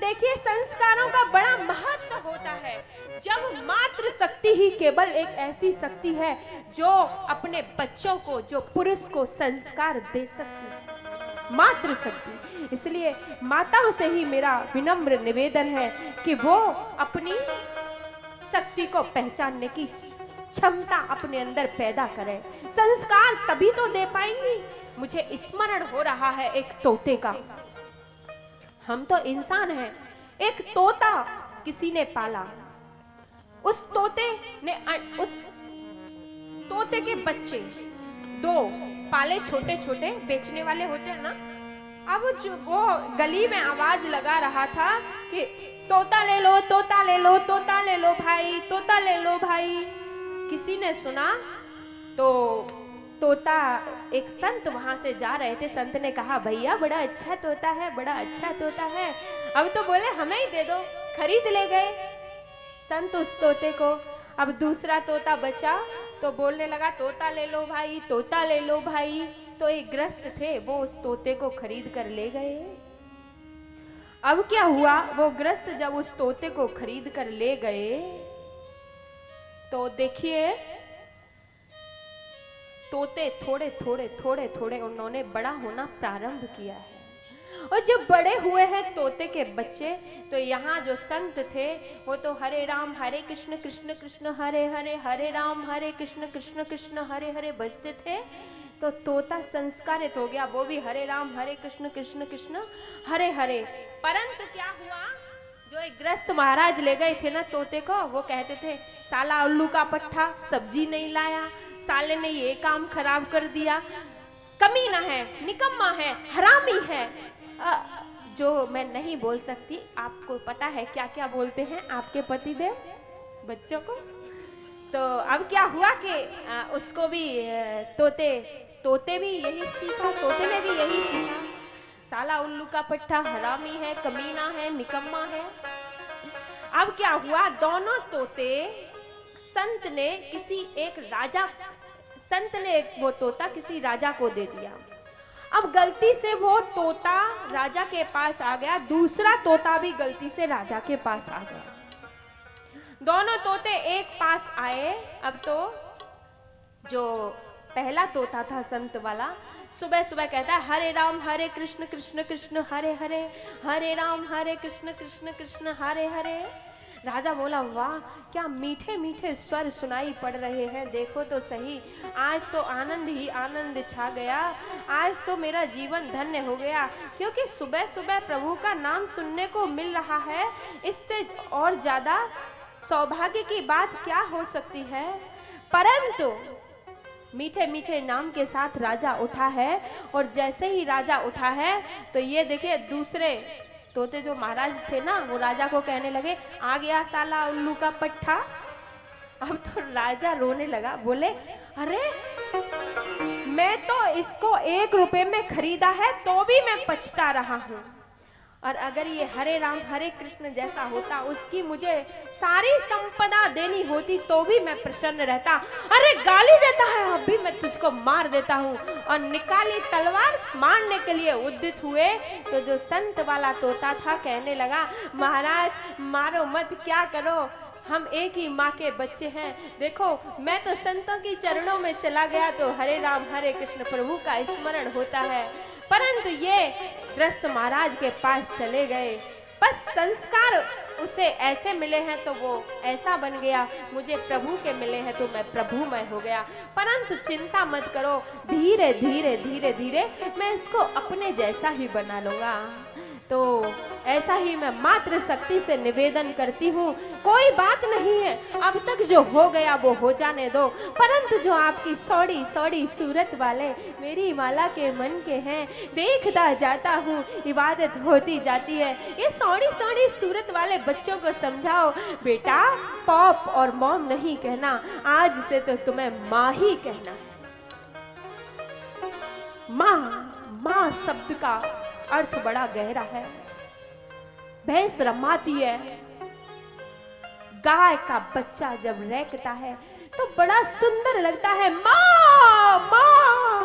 देखिए संस्कारों का बड़ा महत्व होता है। जब मातृ शक्ति ही केवल एक ऐसी शक्ति है जो अपने बच्चों को, जो पुरुष को संस्कार दे सकती है, मातृ शक्ति। इसलिए माताओं से ही मेरा विनम्र निवेदन है कि वो अपनी शक्ति को पहचानने की क्षमता अपने अंदर पैदा करें। संस्कार तभी तो दे पाएंगी। मुझे स्मरण हो रहा है एक तोते का। हम तो इंसान हैं, एक तोता किसी ने पाला, उस तोते के बच्चे दो पाले, छोटे छोटे बेचने वाले होते हैं ना। अब वो गली में आवाज लगा रहा था कि तोता ले लो, तोता ले लो, तोता ले लो भाई, तोता ले लो भाई। किसी ने सुना तो तोता, एक संत वहां से जा रहे थे, संत ने कहा भैया बड़ा अच्छा तोता है, बड़ा अच्छा तोता है। अब तो बोले हमें ही दे दो, खरीद ले गए संत उस तोते को। अब दूसरा तोता बचा तो बोलने लगा तोता ले लो भाई, तोता ले लो भाई। तो एक गृहस्थ थे, वो उस तोते को खरीद कर ले गए। अब क्या हुआ, वो गृहस्थ जब उस तोते को खरीद कर ले गए तो देखिए तोते थोड़े थोड़े थोड़े थोड़े उन्होंने बड़ा होना प्रारंभ किया है। और जब बड़े हुए हैं तोते के बच्चे, तो यहाँ जो संत थे वो तो हरे राम हरे कृष्ण कृष्ण कृष्ण हरे हरे, हरे राम हरे कृष्ण कृष्ण कृष्ण हरे हरे बजते थे। तो तोता संस्कारित हो गया, वो भी हरे राम हरे कृष्ण कृष्ण कृष्ण हरे हरे। परंतु क्या हुआ, जो एक गृहस्थ महाराज ले गए थे ना तोते को, वो कहते थे साला उल्लू का पट्टा, सब्जी नहीं लाया, साले ने ये काम खराब कर दिया, कमीना है, निकम्मा है, हरामी है। जो मैं नहीं बोल सकती, आपको पता है क्या क्या बोलते हैं आपके पतिदेव बच्चों को। तो अब क्या हुआ कि उसको भी तोते भी यही सीखा, तोते ने भी यही सीखा, साला उल्लू का पट्टा, हरामी है, कमीना है, निकम्मा है। अब क्या हुआ, दोनों तोते संत ने किसी एक राजा, संत ने वो तोता किसी राजा को दे दिया। अब गलती से वो तोता राजा के पास आ गया, दूसरा तोता भी गलती से राजा के पास आ गया। दोनों तोते एक पास आए। अब तो जो पहला तोता था संत वाला, सुबह सुबह कहता है हरे राम हरे कृष्ण कृष्ण कृष्ण हरे हरे, हरे राम हरे कृष्ण कृष्ण कृष्ण हरे हरे। राजा बोला वाह क्या मीठे मीठे स्वर सुनाई पड़ रहे हैं, देखो तो सही, आज तो आनंद ही आनंद छा गया, आज तो मेरा जीवन धन्य हो गया, क्योंकि सुबह सुबह प्रभु का नाम सुनने को मिल रहा है। इससे और ज्यादा सौभाग्य की बात क्या हो सकती है। परंतु मीठे मीठे नाम के साथ राजा उठा है, और जैसे ही राजा उठा है तो ये देखिए दूसरे तोते जो महाराज थे ना, वो राजा को कहने लगे आ गया साला उल्लू का पट्टा। अब तो राजा रोने लगा, बोले अरे मैं तो इसको 1 रुपए में खरीदा है तो भी मैं पछता रहा हूँ, और अगर ये हरे राम हरे कृष्ण जैसा होता, उसकी मुझे सारी संपदा देनी होती तो भी मैं प्रसन्न रहता। अरे गाली देता है, अभी मैं तुझको मार देता हूँ। और निकाली तलवार, मारने के लिए उद्यत हुए तो जो संत वाला तोता था कहने लगा महाराज मारो मत, क्या करो, हम एक ही माँ के बच्चे हैं, देखो मैं तो संतों की चरणों में चला गया तो हरे राम हरे कृष्ण प्रभु का स्मरण होता है। परंतु ये गृहस्थ महाराज के पास चले गए, बस संस्कार उसे ऐसे मिले हैं तो वो ऐसा बन गया, मुझे प्रभु के मिले हैं तो मैं प्रभुमय हो गया। परंतु चिंता मत करो, धीरे धीरे धीरे धीरे मैं इसको अपने जैसा ही बना लूंगा। तो ऐसा ही मैं मात्र शक्ति से निवेदन करती हूँ, कोई बात नहीं है, अब तक जो हो गया वो हो जाने दो, परंतु जो आपकी सौड़ी सौड़ी सूरत वाले मेरी माला के मन के हैं, देखता जाता हूँ इबादत होती जाती है, ये सौड़ी सौड़ी सूरत वाले बच्चों को समझाओ बेटा पॉप और मॉम नहीं कहना, आज से तो तुम्हें माँ ही कहना है। माँ, माँ शब्द का अर्थ बड़ा गहरा है। भैंस रमाती है, गाय का बच्चा जब रैकता है तो बड़ा सुंदर लगता है, माँ माँ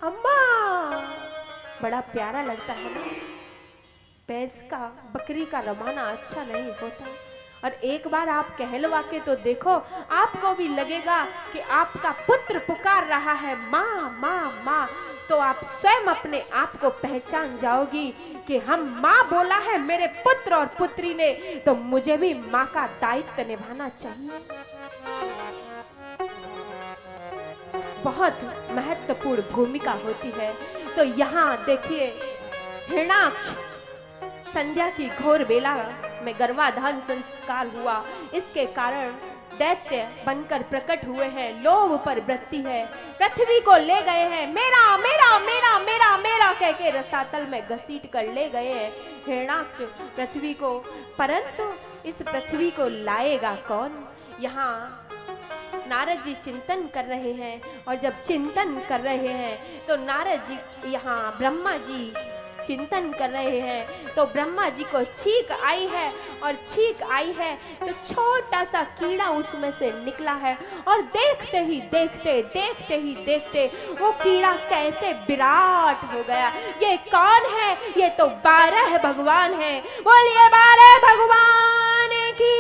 अम्मा, बड़ा प्यारा लगता है ना। भैंस का, बकरी का रवाना अच्छा नहीं होता। और एक बार आप कहलवा के तो देखो, आपको भी लगेगा कि आपका पुत्र पुकार रहा है माँ माँ माँ, तो आप स्वयं अपने आप को पहचान जाओगी कि हम माँ बोला है मेरे पुत्र और पुत्री ने, तो मुझे भी माँ का दायित्व निभाना चाहिए। बहुत महत्वपूर्ण भूमिका होती है। तो यहाँ देखिए, हिरणाक्ष संध्या की घोर बेला में गर्भाधान संस्कार हुआ, इसके कारण दैत्य बनकर प्रकट हुए हैं, लोभ पर वृत्ति है, पृथ्वी को ले गए हैं, मेरा मेरा मेरा मेरा मेरा कह के रसातल में घसीट कर ले गए हैं हिरणाक्ष पृथ्वी को। परंतु इस पृथ्वी को लाएगा कौन? यहाँ नारद जी चिंतन कर रहे हैं, और जब चिंतन कर रहे हैं तो नारद जी, यहाँ ब्रह्मा जी चिंतन कर रहे हैं, तो ब्रह्मा जी को छींक आई है, और छींक आई है तो छोटा सा कीड़ा उसमें से निकला है, और देखते ही देखते वो कीड़ा कैसे विराट हो गया। ये कौन है? ये तो 12 भगवान है। बोलिए 12 भगवान की।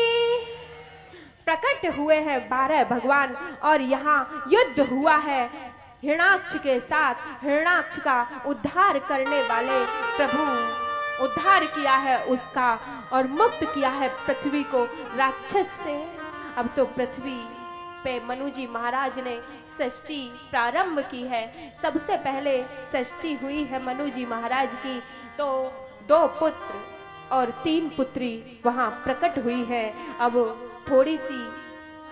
प्रकट हुए हैं 12 भगवान, और यहाँ युद्ध हुआ है हिरणाक्ष के साथ। हिरणाक्ष का उद्धार करने वाले प्रभु उद्धार किया है उसका, और मुक्त किया है पृथ्वी को राक्षस से। अब तो पृथ्वी पे मनु जी महाराज ने सृष्टि प्रारंभ की है। सबसे पहले सृष्टि हुई है मनु जी महाराज की, तो 2 पुत्र और 3 पुत्री वहाँ प्रकट हुई है। अब थोड़ी सी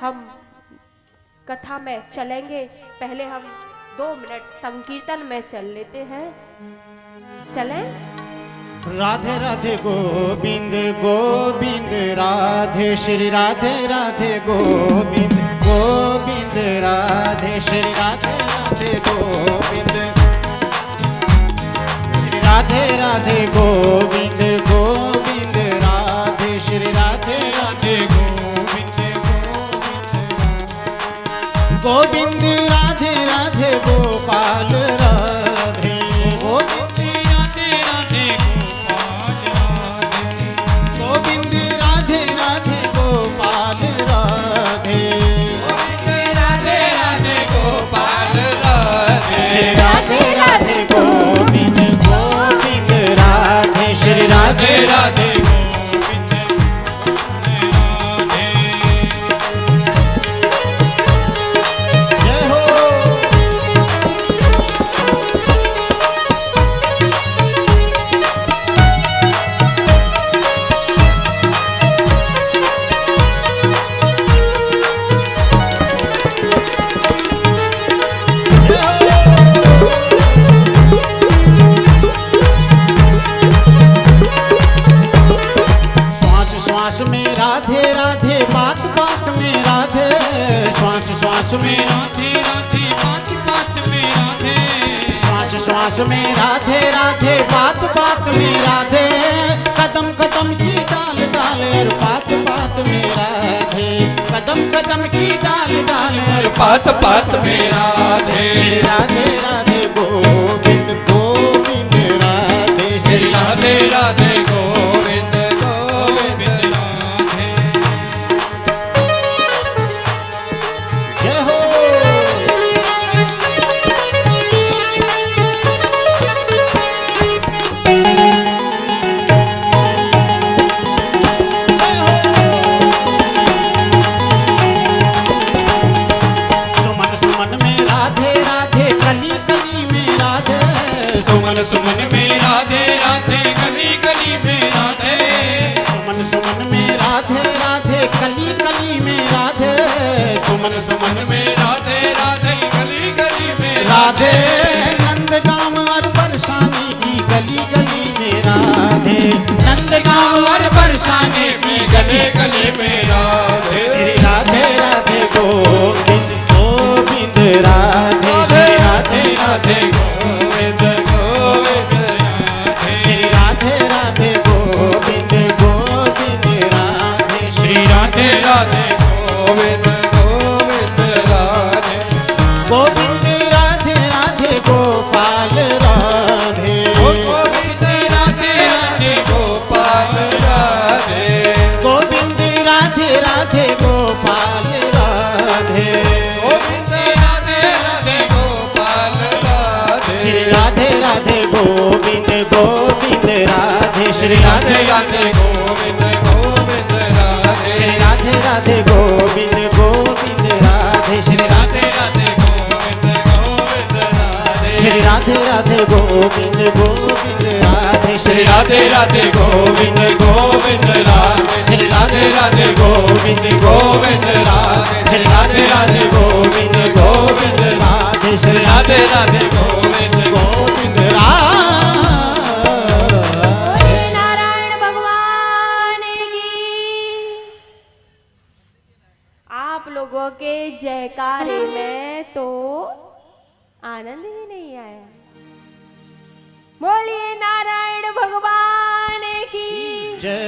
हम कथा में चलेंगे, पहले हम 2 मिनट संकीर्तन में चल लेते हैं। चलें? राधे राधे गोविंद गोविंद राधे श्री राधे राधे गोविंद गोविंद राधे श्री राधे राधे गोविंद श्री राधे राधे गोविंद गोविंद राधे श्री राधे राधे गोविंद गोविंद राधे राधे गोपाल राधे गोविंद राधे राधे गोविंद राधे राधे गोपाल राधे गोविंद राधे राधे गोपाल राधे श्री राधे राधे गोविंद गोविंद राधे श्री राधे राधे श्वास में राधे राधे बात बात में राधे श्वास श्वास में राधे राधे बात बात में राधे कदम कदम की डाल डाल और बात बात में राधे कदम कदम की डाल डाल और बात बात में राधे राधे राधे गोविंद गोविंद राधे श्री राधे राधे गोविंद गोविंद राधे जय हो सुमन सुमन में राधे राधे गली गली में राधे सुमन सुमन में राधे राधे गली गली में राधे सुमन सुमन में राधे राधे गली गली में राधे नंदगांव और बरसाने की गली गली में राधे नंदगांव और बरसाने की गली गली में राधे श्री राधे राधे गोविंद गोविंद राधे श्री राधे राधे गोविंद श्री राधे राधे गोविंद गोविंद राधे श्री राधे राधे गोविंद गोविंद श्री राधे राधे गोविंद गोविंद राधे, श्री राधे राधे गोविंद गोविंद राधे, श्री राधे राधे गोविंद गोविंद राधे, श्री राधे राधे गोविंद गोविंद राधे, श्री राधे राधे गोविंद गोविंद राधे, श्री राधे राधे गोविंद गोविंद राधे, श्री राधे राधे गोविंद गोविंद राधे, श्री राधे राधे गोविंद गोविंद राधे। नारायण भगवान की। आप लोगों के जयकारे में तो आनंद ही नहीं आया। बोलिए नारायण भगवान की जय।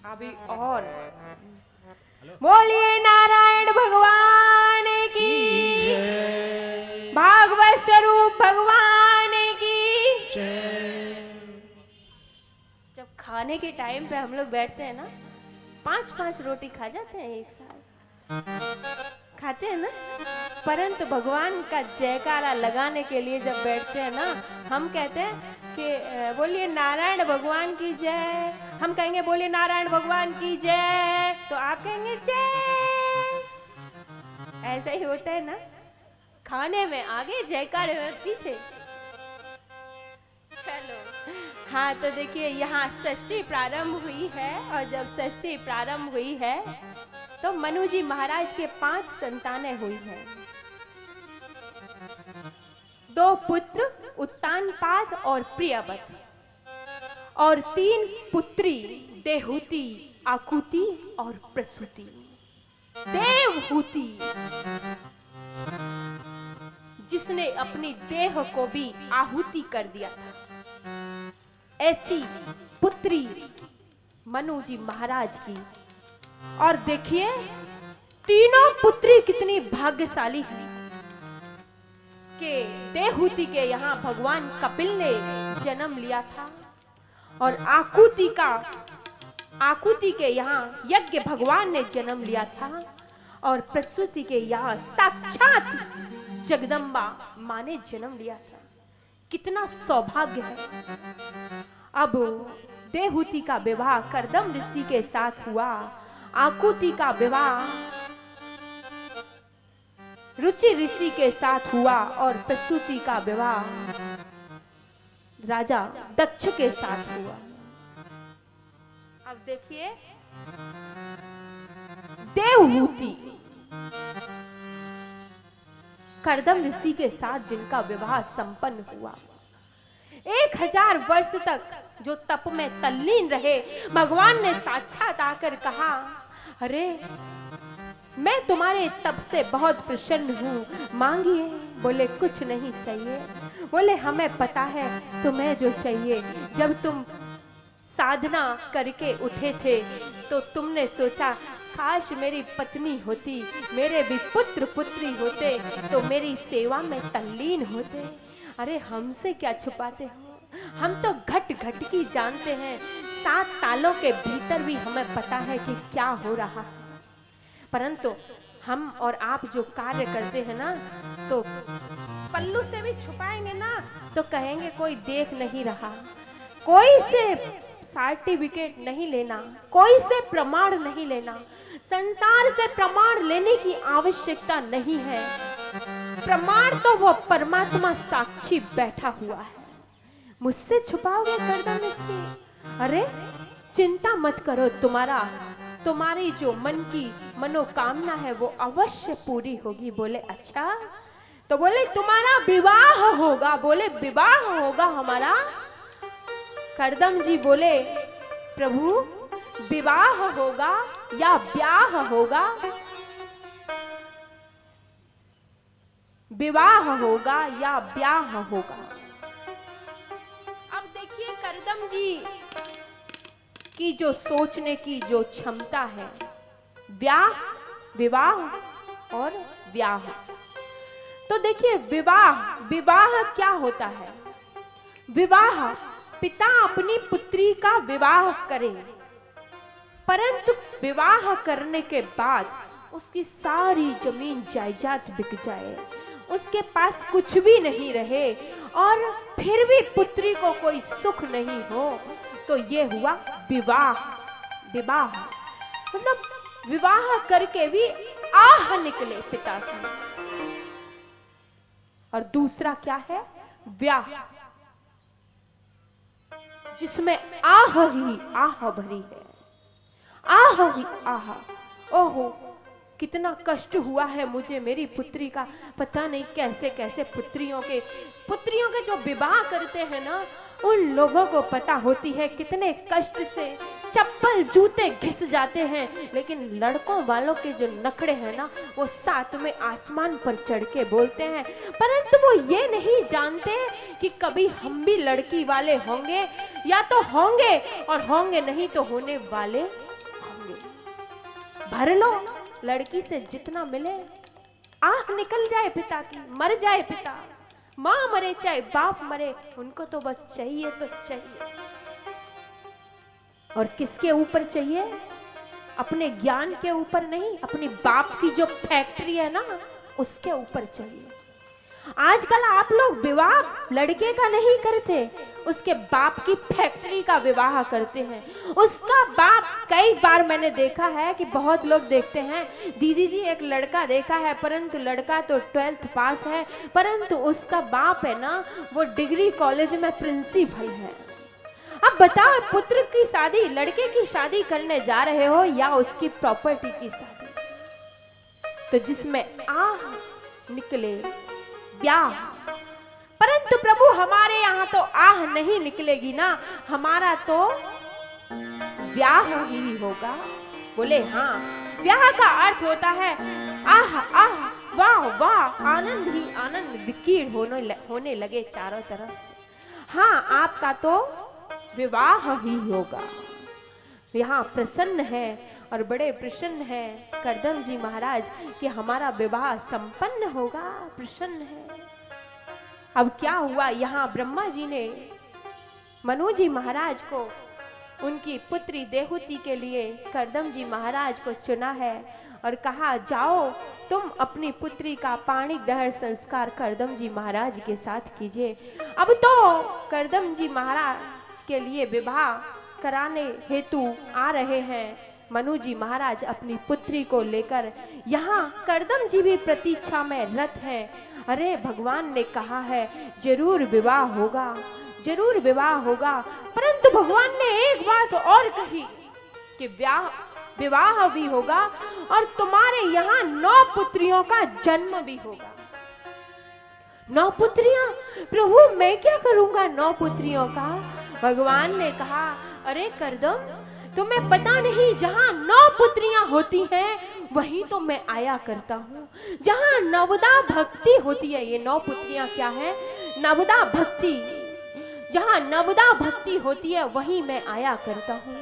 अभी और बोलिए नारायण भगवान की जय। भागवत स्वरूप भगवान की जय। जब खाने के टाइम पे हम लोग बैठते हैं ना, 5-5 रोटी खा जाते हैं एक साथ, खाते हैं ना। परंतु भगवान का जयकारा लगाने के लिए जब बैठते हैं ना, हम कहते हैं कि बोलिए नारायण भगवान की जय। हम कहेंगे बोलिए नारायण भगवान की जय, तो आप कहेंगे जय। ऐसा ही होता है ना, खाने में आगे जयकारे में पीछे। चलो हाँ, तो देखिए यहाँ षष्ठी प्रारंभ हुई है, और जब षष्ठी प्रारंभ हुई है तो मनु जी महाराज के 5 संतानें हुई हैं। 2 पुत्र उत्तानपाद और प्रियव्रत, और 3 पुत्री देवहूति, आकुति और प्रसूति। देवहूति जिसने अपनी देह को भी आहुति कर दिया था, ऐसी पुत्री मनु जी महाराज की। और देखिए तीनों पुत्री कितनी भाग्यशाली हैं कि देवहूति के यहाँ भगवान कपिल ने जन्म लिया था, और आकुति के यहाँ यज्ञ भगवान ने जन्म लिया था, और प्रसूति के यहाँ साक्षात जगदम्बा माँ ने जन्म लिया था। कितना सौभाग्य है। अब देवहूति का विवाह कर्दम ऋषि के साथ हुआ, आकुति का विवाह रुचि ऋषि के साथ हुआ, और प्रसूति का विवाह राजा दक्ष के साथ हुआ। अब देखिए देवहूति कर्दम ऋषि के साथ जिनका विवाह संपन्न हुआ, 1000 वर्ष तक जो तप में तल्लीन रहे, भगवान ने साक्षात आकर कहा, अरे मैं तुम्हारे तप से बहुत प्रसन्न हूँ, मांगिए। बोले कुछ नहीं चाहिए। बोले हमें पता है तुम्हें जो चाहिए। जब तुम साधना करके उठे थे तो तुमने सोचा काश मेरी पत्नी होती, मेरे भी पुत्र पुत्री होते तो मेरी सेवा में तल्लीन होते। अरे हमसे क्या छुपाते हो, हम तो घट घट की जानते हैं। 7 तालों के भीतर भी हमें पता है कि क्या हो रहा है। परंतु हम और आप जो कार्य करते हैं ना, तो पल्लू से भी छुपाएंगे ना तो कहेंगे कोई देख नहीं रहा। कोई से सर्टिफिकेट नहीं लेना, कोई से प्रमाण नहीं लेना। संसार से प्रमाण लेने की आवश्यकता नहीं है। प्रमाण तो वो परमात्मा साक्षी बैठा हुआ है। मुझसे छुपाओगे कर्दम ऋषि? अरे चिंता मत करो, तुम्हारी जो मन की मनोकामना है वो अवश्य पूरी होगी। बोले अच्छा, तो बोले तुम्हारा विवाह होगा। बोले विवाह होगा हमारा? कर्दम जी बोले प्रभु विवाह होगा या ब्याह होगा? विवाह होगा या ब्याह होगा? अब देखिए कर्दम जी की जो सोचने की जो क्षमता है, विवाह और ब्याह। तो देखिए विवाह क्या होता है? विवाह पिता अपनी पुत्री का विवाह करे, परंतु विवाह करने के बाद उसकी सारी जमीन जायदाद बिक जाए, उसके पास कुछ भी नहीं रहे और फिर भी पुत्री को कोई सुख नहीं हो, तो ये हुआ विवाह। विवाह मतलब विवाह करके भी आह निकले पिता की। और दूसरा क्या है? व्याह, जिसमें आह ही आह भरी है, आह ही आह। ओहो, कितना कष्ट हुआ है मुझे मेरी पुत्री का। पता नहीं कैसे कैसे पुत्रियों के जो विवाह करते हैं ना, उन लोगों को पता होती है कितने कष्ट से चप्पल जूते घिस जाते हैं। लेकिन लड़कों वालों के जो नखड़े हैं ना, वो सातवें आसमान पर चढ़ के बोलते हैं। परंतु वो ये नहीं जानते कि कभी हम भी लड़की वाले होंगे, या तो होंगे और होंगे नहीं तो होने वाले होंगे। भर लो लड़की से जितना मिले, आह निकल जाए पिता की, मर जाए पिता, माँ मरे चाहे बाप मरे, उनको तो बस चाहिए तो चाहिए। और किसके ऊपर चाहिए? अपने ज्ञान के ऊपर नहीं, अपनी बाप की जो फैक्ट्री है ना, उसके ऊपर चाहिए। आजकल आप लोग विवाह लड़के का नहीं करते, उसके बाप की फैक्ट्री का विवाह करते हैं। उसका बाप, कई बार मैंने देखा है कि बहुत लोग देखते हैं, दीदी जी एक लड़का देखा है, परंतु लड़का तो 12th पास है, परंतु उसका बाप है ना, वो डिग्री कॉलेज में प्रिंसिपल है। अब बताओ, पुत्र की शादी, लड़के की शादी करने जा रहे हो या उसकी प्रॉपर्टी की शादी? तो जिसमें आह निकले व्याह। परंतु प्रभु हमारे यहाँ तो आह नहीं निकलेगी ना, हमारा तो व्याह ही होगा। बोले हाँ, व्याह का अर्थ होता है आह आह, वाह वाह, आनंद ही आनंद विकीर्ण होने लगे चारों तरफ। हाँ, आपका तो विवाह ही होगा। यहाँ प्रसन्न है और बड़े प्रसन्न है करदम जी महाराज कि हमारा विवाह संपन्न होगा, प्रसन्न है। अब क्या हुआ, यहाँ ब्रह्मा जी ने मनु जी महाराज को उनकी पुत्री देहूति के लिए करदम जी महाराज को चुना है और कहा, जाओ तुम अपनी पुत्री का पाणी ग्रहण संस्कार करदम जी महाराज के साथ कीजिए। अब तो करदम जी महाराज के लिए विवाह कराने हेतु आ रहे हैं मनु जी महाराज अपनी पुत्री को लेकर। यहाँ करदम जी भी प्रतीक्षा में रत हैं। अरे भगवान ने कहा है जरूर विवाह होगा, जरूर विवाह होगा। परंतु भगवान ने एक बात और कही कि विवाह भी होगा और तुम्हारे यहाँ 9 पुत्रियों का जन्म भी होगा। 9 पुत्रियां? प्रभु मैं क्या करूंगा 9 पुत्रियों का? भगवान ने कहा, अरे करदम तुम्हें पता नहीं, जहाँ 9 पुत्रियां होती हैं वहीं तो मैं आया करता हूँ। जहाँ नवदा भक्ति होती है, ये 9 पुत्रियां क्या है? नवदा भक्ति। जहाँ नवदा भक्ति होती है वहीं मैं आया करता हूँ।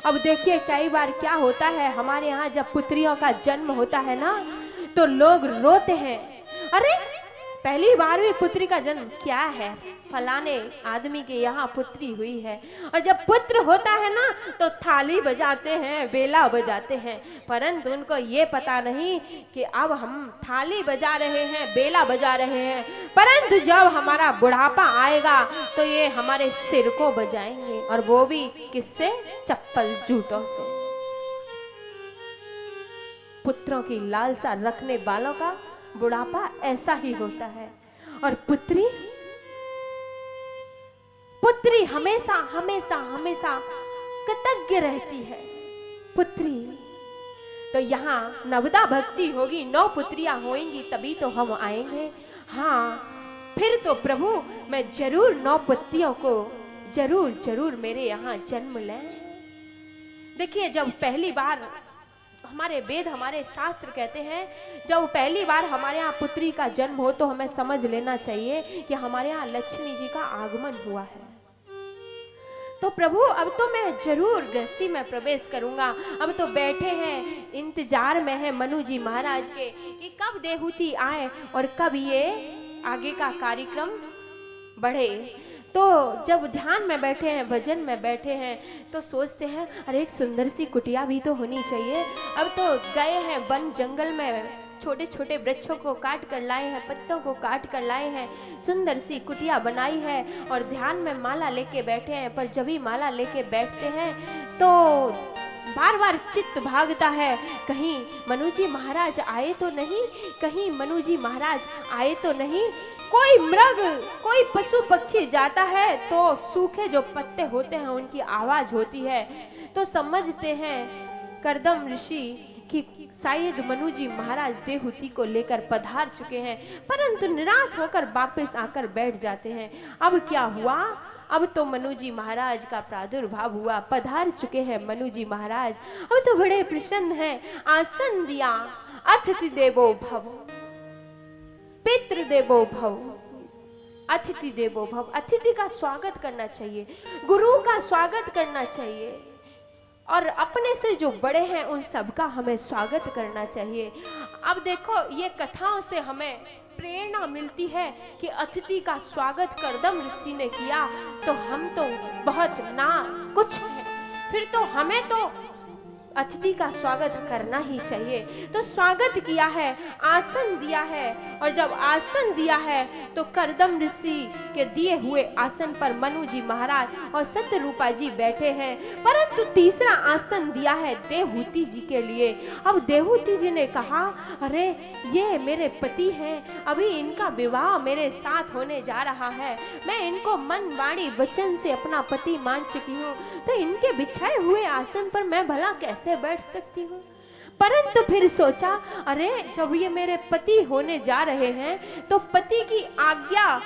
अब देखिए कई बार क्या होता है, हमारे यहाँ जब पुत्रियों का जन्म होता है ना, तो लोग रोते हैं। अरे पहली बार भी पुत्री का जन्म क्या है, फलाने आदमी के यहाँ पुत्री हुई है। और जब पुत्र होता है ना तो थाली बजाते हैं, बेला बजाते हैं, परंतु उनको ये पता नहीं कि अब हम थाली बजा रहे हैं, बेला बजा रहे हैं, परंतु जब हमारा बुढ़ापा आएगा तो ये हमारे सिर को बजाएंगे, और वो भी किससे? चप्पल जूतों से। पुत्रों की लालसा रखने वालों का बुढ़ापा ऐसा ही होता है। और पुत्री हमेशा हमेशा हमेशा कृतज्ञ रहती है। पुत्री तो यहाँ नवदा भक्ति होगी, 9 पुत्रियां होंगी तभी तो हम आएंगे। हाँ फिर तो प्रभु मैं जरूर 9 पुत्रियों को जरूर मेरे यहाँ जन्म लें। देखिए जब पहली बार, हमारे वेद हमारे शास्त्र कहते हैं, जब पहली बार हमारे यहाँ पुत्री का जन्म हो तो हमें समझ लेना चाहिए कि हमारे यहाँ लक्ष्मी जी का आगमन हुआ है। तो प्रभु अब तो मैं जरूर गृहस्थी में प्रवेश करूंगा। अब तो बैठे हैं, इंतजार में है मनु जी महाराज के कि कब देहूति आए और कब ये आगे का कार्यक्रम बढ़े। तो जब ध्यान में बैठे हैं, भजन में बैठे हैं, तो सोचते हैं अरे एक सुंदर सी कुटिया भी तो होनी चाहिए। अब तो गए हैं वन जंगल में छोटे छोटे वृक्षों को काट कर लाए हैं, पत्तों को काट कर लाए हैं, सुंदर सी कुटिया बनाई है और ध्यान में माला लेके बैठे हैं। पर जब ही माला लेके बैठते हैं तो बार बार चित्त भागता है, कहीं मनुजी महाराज आए तो नहीं, कहीं मनुजी महाराज आए तो नहीं। कोई मृग, कोई पशु पक्षी जाता है तो सूखे जो पत्ते होते हैं उनकी आवाज होती है, तो समझते हैं कर्दम ऋषि कि शायद मनुजी महाराज देहूति को लेकर पधार चुके हैं, परंतु निराश होकर वापस आकर बैठ जाते हैं। अब क्या हुआ? अब तो मनुजी महाराज का प्रादुर्भाव हुआ, पधार चुके हैं मनुजी महाराज। अब तो बड़े प्रसन्न हैं, आसन दिया, अतिथि देवो भव, पितृ देवो भव, अतिथि देवो भव। अतिथि का स्वागत करना चाहिए, गुरु का स्वागत करना चाहिए, और अपने से जो बड़े हैं उन सबका हमें स्वागत करना चाहिए। अब देखो, ये कथाओं से हमें प्रेरणा मिलती है कि अतिथि का स्वागत कर्दम ऋषि ने किया तो हम तो बहुत ना कुछ, फिर तो हमें तो अतिथि का स्वागत करना ही चाहिए। तो स्वागत किया है, आसन दिया है, और जब आसन दिया है तो कर्दम ऋषि के दिए हुए आसन पर मनुजी महाराज और सत्यरूपा जी बैठे हैं। परंतु तीसरा आसन दिया है देहूति जी के लिए। अब देहूति जी ने कहा, अरे ये मेरे पति हैं, अभी इनका विवाह मेरे साथ होने जा रहा है, मैं इनको मन वाणी वचन से अपना पति मान चुकी हूँ, तो इनके बिछाए हुए आसन पर मैं भला कैसे बैठ सकती हूँ। परंतु फिर सोचा, अरे जब ये मेरे पति होने जा रहे हैं तो पति की आज्ञा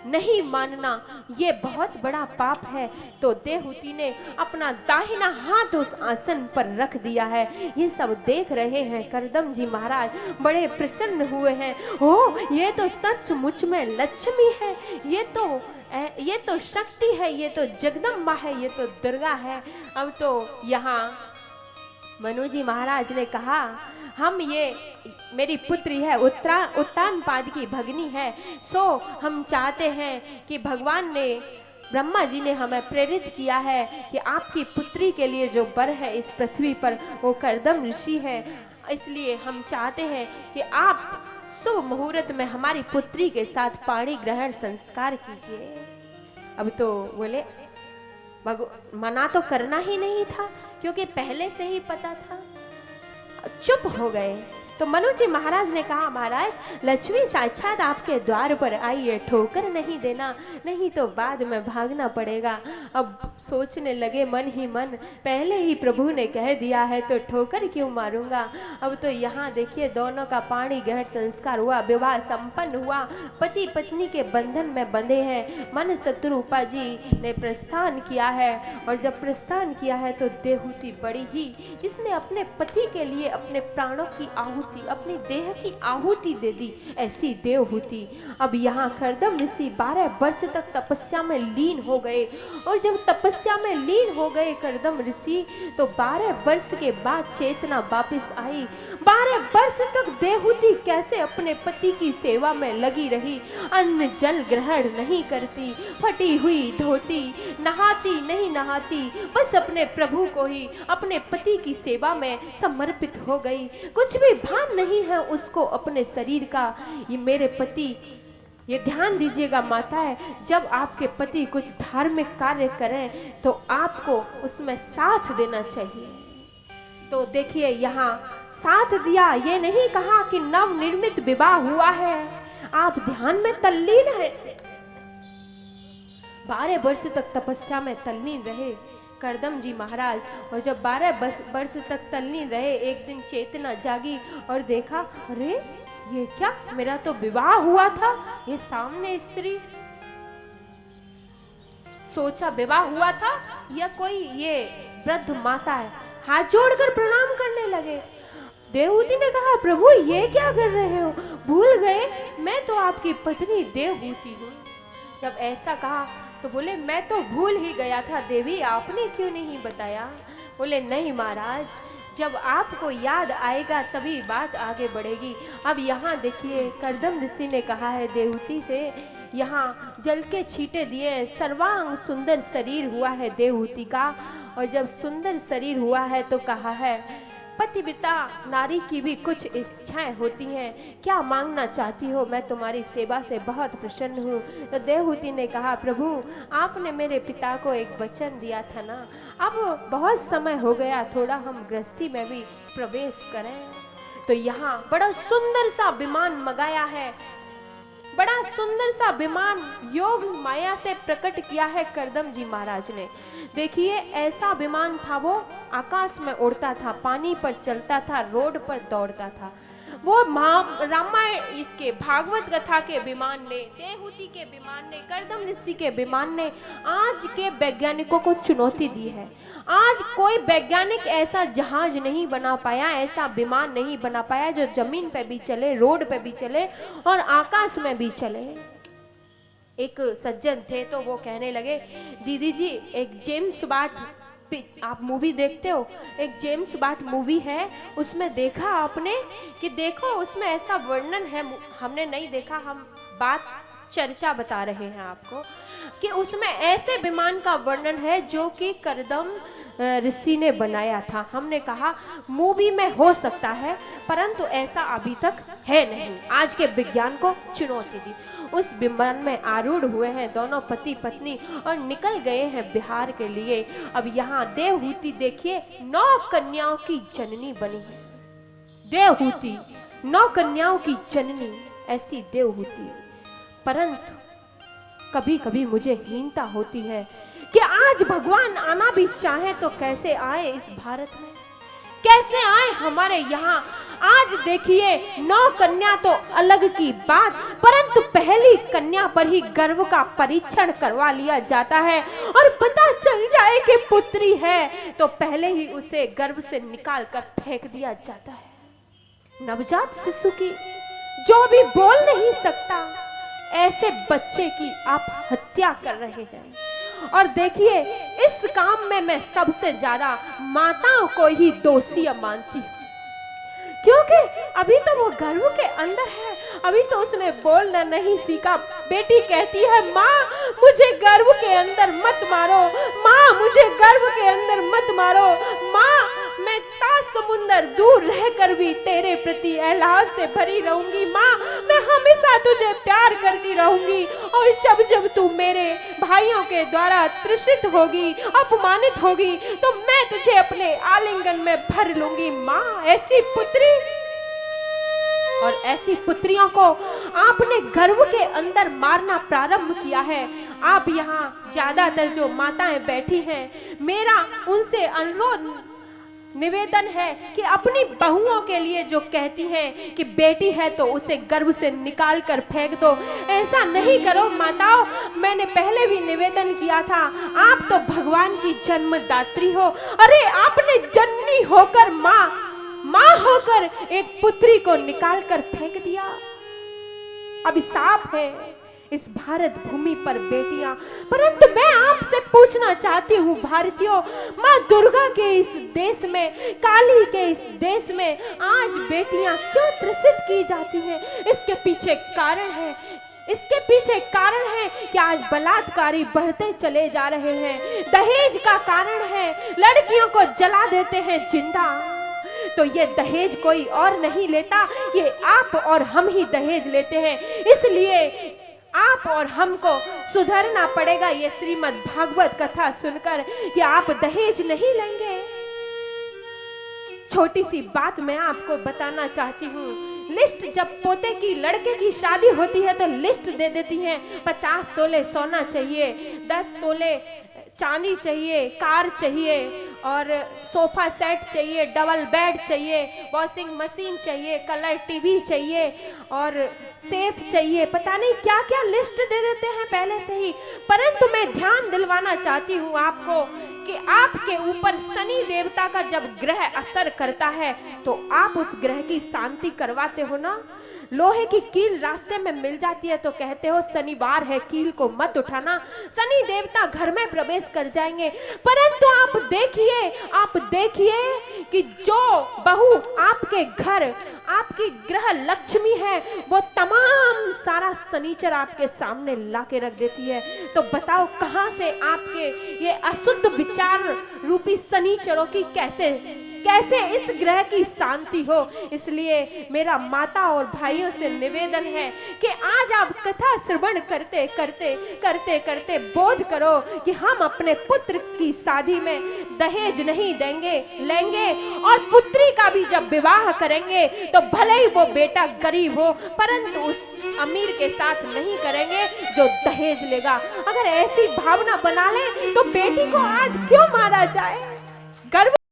नहीं मानना ये बहुत बड़ा पाप है। तो देहूति ने अपना दाहिना हाथ उस आसन पर रख दिया है। ये सब देख रहे हैं कर्दम जी महाराज, बड़े प्रसन्न हुए हैं। ओ, ये तो सचमुच में लक्ष्मी है, ये तो शक्ति है, ये तो जगदम्बा है, ये तो दुर्गा है। अब तो यहाँ मनुजी महाराज ने कहा, हम ये मेरी पुत्री है, उत्तानपाद की भगनी है, सो हम चाहते हैं कि भगवान ने, ब्रह्मा जी ने हमें प्रेरित किया है कि आपकी पुत्री के लिए जो वर है इस पृथ्वी पर वो कर्दम ऋषि है, इसलिए हम चाहते हैं कि आप शुभ मुहूर्त में हमारी पुत्री के साथ पाणी ग्रहण संस्कार कीजिए। अब तो बोले मना तो करना ही नहीं था, क्योंकि पहले से ही पता था। चुप हो गए। तो मनुजी महाराज ने कहा, महाराज लक्ष्मी साक्षात आपके द्वार पर आई है, ठोकर नहीं देना, नहीं तो बाद में भागना पड़ेगा। अब सोचने लगे मन ही मन, पहले ही प्रभु ने कह दिया है तो ठोकर क्यों मारूंगा। अब तो यहाँ देखिए दोनों का पाणी ग्रहण संस्कार हुआ, विवाह संपन्न हुआ, पति पत्नी के बंधन में बंधे हैं। मन सत्यरूपा जी ने प्रस्थान किया है, और जब प्रस्थान किया है तो देहूति बड़ी ही, इसने अपने पति के लिए अपने प्राणों की आहुति, अपनी देह की आहुति दे दी, ऐसी देवहूति। अब यहाँ कर्दम ऋषि 12 वर्ष तक तपस्या में लीन हो गए, और जब तपस्या में लीन हो गए कर्दम ऋषि तो 12 वर्ष के बाद चेतना वापस आई। 12 वर्ष तक देहूति कैसे अपने पति की सेवा में लगी रही, अन्न जल ग्रहण नहीं करती, फटी हुई धोती, नहाती नहीं नहाती, बस अपने प्रभु को ही, अपने पति की सेवा में समर्पित हो गई। कुछ भी भान नहीं है उसको अपने शरीर का। ये मेरे पति, ये ध्यान दीजिएगा माताएं, जब आपके पति कुछ धार्मिक कार्य करें तो आपको उसमें साथ देना चाहिए। तो देखिए यहाँ साथ दिया, ये नहीं कहा कि नव निर्मित विवाह हुआ है, आप ध्यान में तल्लीन है। 12 वर्ष तक तपस्या में तल्लीन रहे कर्दम जी महाराज, और जब 12 वर्ष तक तल्लीन रहे, एक दिन चेतना जागी और देखा, अरे ये क्या, मेरा तो विवाह हुआ था, ये सामने स्त्री। सोचा विवाह हुआ था या कोई ये वृद्ध माता है, हाथ जोड़कर प्रणाम करने लगे। देवहूति ने कहा, प्रभु ये क्या कर रहे हो, भूल गए मैं तो आपकी पत्नी देवहूति हूँ। जब ऐसा कहा तो बोले, मैं तो भूल ही गया था देवी, आपने क्यों नहीं बताया। बोले, नहीं महाराज, जब आपको याद आएगा तभी बात आगे बढ़ेगी। अब यहाँ देखिए कर्दम ऋषि ने कहा है देवहूति से, यहाँ जल के छींटे दिए, सर्वांग सुंदर शरीर हुआ है देवहूति का। और जब सुंदर शरीर हुआ है तो कहा है पतिव्रता नारी की भी कुछ इच्छाएं होती हैं, क्या मांगना चाहती हो? मैं तुम्हारी सेवा से बहुत प्रसन्न हूँ। तो देवहूति ने कहा, प्रभु आपने मेरे पिता को एक वचन दिया था ना, अब बहुत समय हो गया, थोड़ा हम गृहस्थी में भी प्रवेश करें। तो यहाँ बड़ा सुंदर सा विमान मंगाया है, बड़ा सुंदर सा विमान योग माया से प्रकट किया है करदम जी महाराज ने। देखिए ऐसा विमान था, वो आकाश में उड़ता था, पानी पर चलता था, रोड पर दौड़ता था। वो रामायण इसके भागवत कथा के विमान ने, देवहूति के विमान ने, करदम ऋषि के विमान ने आज के वैज्ञानिकों को चुनौती दी है। आज कोई वैज्ञानिक ऐसा जहाज नहीं बना पाया, ऐसा विमान नहीं बना पाया जो जमीन पे भी चले, रोड पे भी चले और आकाश में भी चले। एक सज्जन थे तो वो कहने लगे, दीदी जी एक जेम्स बाट, आप मूवी देखते हो, एक जेम्स बाट मूवी है, उसमें देखा आपने कि देखो उसमें ऐसा वर्णन है, हमने नहीं देखा, हम बात चर्चा बता रहे हैं आपको कि उसमें ऐसे विमान का वर्णन है जो कि करदम ऋषि ने बनाया था। हमने कहा मूवी में हो सकता है परंतु ऐसा अभी तक है नहीं। आज के विज्ञान को चुनौती दी। उस विमान में आरूढ़ हुए हैं दोनों पति पत्नी और निकल गए हैं बिहार के लिए। अब यहाँ देवहूति देखिए 9 कन्याओं की जननी बनी है। देवहूति 9 कन्याओं की जननी, ऐसी देवहूति। परंतु कभी कभी मुझे हीनता होती है कि आज भगवान आना भी चाहे तो कैसे आए इस भारत में, कैसे आए हमारे यहाँ। आज देखिए 9 कन्या तो अलग की बात, परंतु पहली कन्या पर ही गर्भ का परीक्षण करवा लिया जाता है और पता चल जाए कि पुत्री है तो पहले ही उसे गर्भ से निकाल कर फेंक दिया जाता है। नवजात शिशु की जो भी बोल नहीं सकता, ऐसे बच्चे की आप हत्या कर रहे हैं। और देखिए इस काम में मैं सबसे ज्यादा माताओं को ही दोषी मानती हूँ, क्योंकि अभी तो वो गर्भ के अंदर है, अभी तो उसने बोलना नहीं सीखा। बेटी कहती है माँ मुझे गर्भ के अंदर मत मारो, माँ मुझे गर्भ के अंदर मत मारो, माँ मैं 7 समुंदर दूर रहकर भी तेरे प्रति एहसास से भरी रहूंगी, माँ मैं हमेशा तुझे प्यार करती रहूंगी और जब जब तू मेरे भाइयों के द्वारा त्रिषित होगी, अपमानित होगी तो मैं तुझे अपने आलिंगन में भर लूंगी। माँ ऐसी पुत्री और ऐसी पुत्रियों को आपने गर्भ के अंदर मारना प्रारंभ किया है। आप यहाँ ज्यादातर जो माताएं बैठी हैं, मेरा उनसे अनुरोध निवेदन है कि अपनी बहुओं के लिए जो कहती हैं कि बेटी है तो उसे गर्भ से निकाल कर फेंक दो, ऐसा नहीं करो माताओं। मैंने पहले भी निवेदन किया था, आप तो भगवान की जन्मदात्री हो। अरे आपने जननी होकर माँ होकर एक पुत्री को निकाल कर फेंक दिया। अभिशाप है इस भारत भूमि पर बेटियां। परंतु मैं आपसे पूछना चाहती हूँ भारतीयों, माँ दुर्गा के इस देश में, काली के इस देश में आज बेटियां क्यों त्रसित की जाती हैं? इसके पीछे कारण है, इसके पीछे कारण है कि आज बलात्कारी बढ़ते चले जा रहे हैं। दहेज का कारण है, लड़कियों को जला देते हैं जिंदा। तो ये दहेज कोई और नहीं लेता, ये आप और हम ही दहेज लेते हैं। इसलिए आप और हमको सुधरना पड़ेगा ये श्रीमद् भागवत कथा सुनकर कि आप दहेज नहीं लेंगे। छोटी सी बात मैं आपको बताना चाहती हूँ। लिस्ट जब पोते की लड़के की शादी होती है तो लिस्ट दे देती हैं, 50 तोले सोना चाहिए, 10 तोले चांदी चाहिए, कार चाहिए और सोफा सेट चाहिए, डबल बेड चाहिए, वॉशिंग मशीन चाहिए, कलर टीवी चाहिए और सेफ चाहिए, पता नहीं क्या क्या लिस्ट दे देते हैं पहले से ही। परंतु मैं ध्यान दिलवाना चाहती हूँ आपको कि आपके ऊपर शनि देवता का जब ग्रह असर करता है तो आप उस ग्रह की शांति करवाते हो ना। लोहे की कील रास्ते में मिल जाती है तो कहते हो शनिवार है, कील को मत उठाना, शनि देवता घर में प्रवेश कर जाएंगे। परंतु आप देखिए कि जो बहू आपके घर आपकी ग्रह लक्ष्मी है वो तमाम सारा सनीचर आपके सामने ला के रख देती है, तो बताओ कहां से आपके ये अशुद्ध विचार रूपी सनीचरों की कैसे इस ग्रह की शांति हो। इसलिए मेरा माता और भाइयों से निवेदन है कि आज आप कथा श्रवण करते करते करते करते बोध करो कि हम अपने पुत्र की शादी में दहेज नहीं लेंगे और पुत्री का भी जब विवाह करेंगे तो भले ही वो बेटा गरीब हो परंतु उस अमीर के साथ नहीं करेंगे जो दहेज लेगा। अगर ऐसी भावना बना ले तो बेटी को आज क्यों मारा जाए।